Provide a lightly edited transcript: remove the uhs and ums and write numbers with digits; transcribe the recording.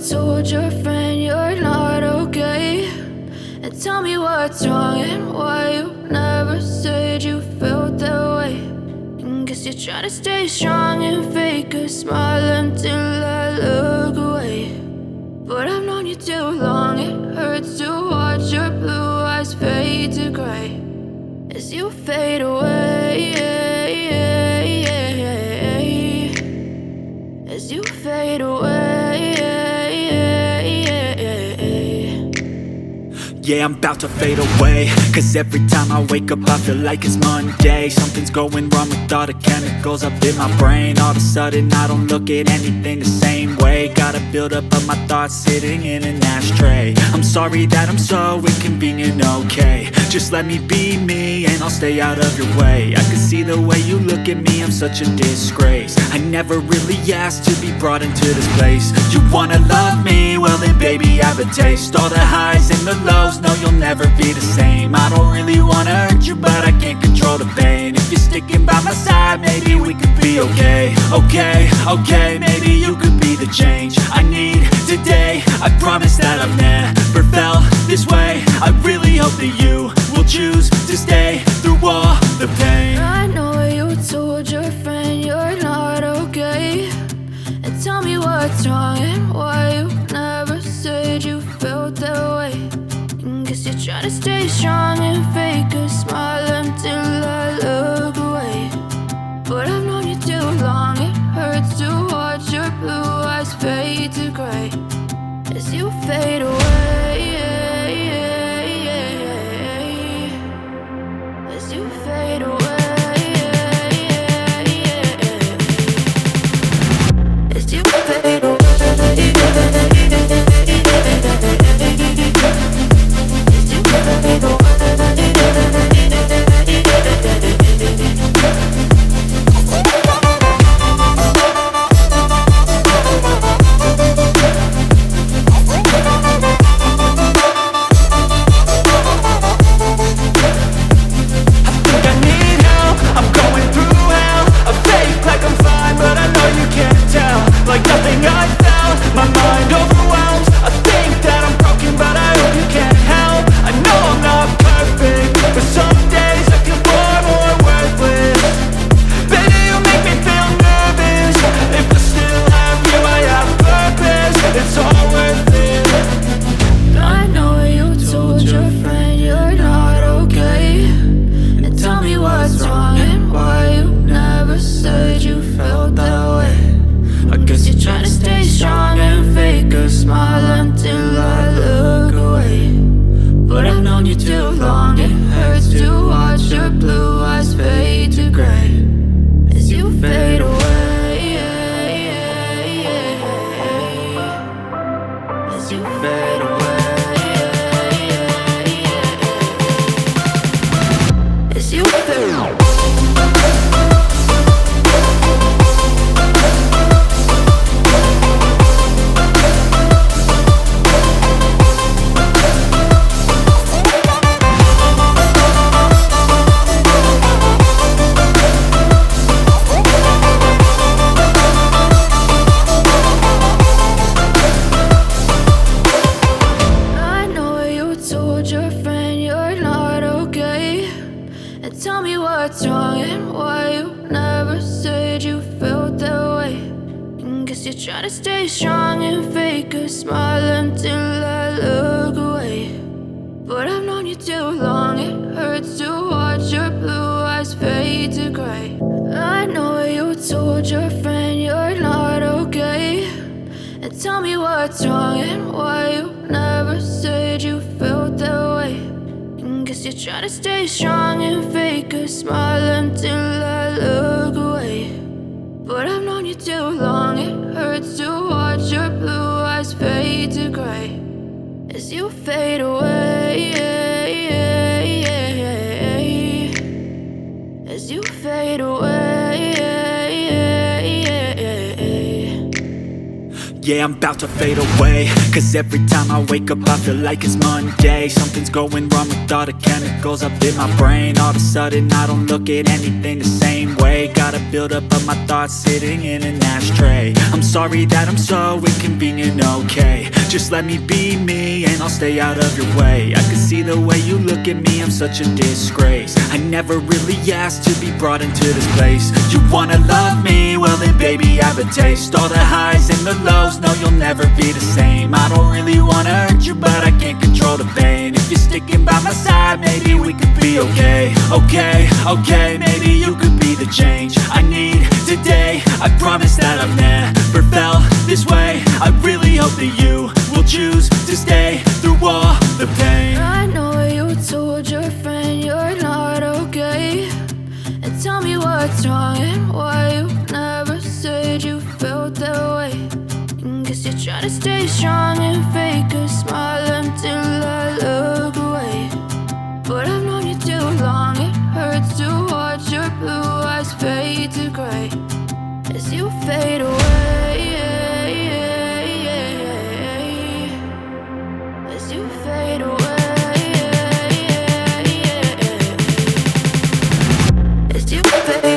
told your friend you're not okay, and tell me what's wrong and why you never said you felt that way. And guess you're trying to stay strong and fake a smile until I look away. But I've known you too long, it hurts to watch your blue eyes fade to gray as you fade away, as you fade away. Yeah, I'm about to fade away, cause every time I wake up I feel like it's Monday. Something's going wrong with all the chemicals up in my brain. All of a sudden I don't look at anything the same way. Gotta build up of my thoughts sitting in an ashtray. I'm sorry that I'm so inconvenient, okay. Just let me be me and I'll stay out of your way. I can see the way you look at me, I'm such a disgrace. I never really asked to be brought into this place. You wanna love me? Well then baby I have a taste. All the highs and the lows, no you'll never be the same. I don't really wanna hurt you but I can't control the pain. If you're sticking by my side maybe we could be okay. Okay, maybe you could be the change I need today. I promise that I've never felt this way. I really hope that you will choose to stay through all the pain. I know you told your friend you're not okay, and tell me what's wrong and why you never said you felt that way. And guess you're trying to stay strong and fake a smile until I look away. But I've known you too long, it hurts to watch your blue eyes fade to gray as you fade away, as you fade away, as you fade away. Like nothing I felt, my mind overwhelmed. I think that I'm broken but I hope you can't help. I know I'm not perfect, but some days I feel far more worthless. Baby, you make me feel nervous. If I still have you, I have purpose. It's all worth it. I know you told your friend you're not okay, and tell me what's wrong and why you never said you felt that way. I guess you're trying to stay strong and fake a smile until I look away. But I've known you too long, it hurts to watch your blue eyes fade to gray as you fade away, as you fade away, as you fade away. Tell me what's wrong and why you never said you felt that way. And guess you're trying to stay strong and fake a smile until I look away. But I've known you too long, it hurts to watch your blue eyes fade to gray. I know you told your friend you're not okay, and tell me what's wrong and why you never said you felt that way. Guess you're trying to stay strong and fake a smile until I look away. But I've known you too long, it hurts to watch your blue eyes fade to gray as you fade away, as you fade away. Yeah, I'm about to fade away, cause every time I wake up I feel like it's Monday. Something's going wrong with all the chemicals up in my brain. All of a sudden I don't look at anything the same way. Got a buildup of my thoughts sitting in an ashtray. I'm sorry that I'm so inconvenient, okay. Just let me be me and I'll stay out of your way. I can see the way you look at me, I'm such a disgrace. I never really asked to be brought into this place. You wanna love me? Well then baby I have a taste. All the highs and the lows, no you'll never be the same. I don't really wanna hurt you but I can't control the pain. If you're sticking by my side, maybe we could be okay. Okay, maybe you could be the change I need today. I promise that I've never felt this way. I really hope that you will choose to stay through all the pain. I know you told your friend you're not okay, and tell me what's wrong and why you never said you felt that way. And guess you're trying to stay strong and fake a smile until I look away. But I've known you too long, it hurts to watch your blue eyes fade to gray as you fade away. As you fade away. As you fade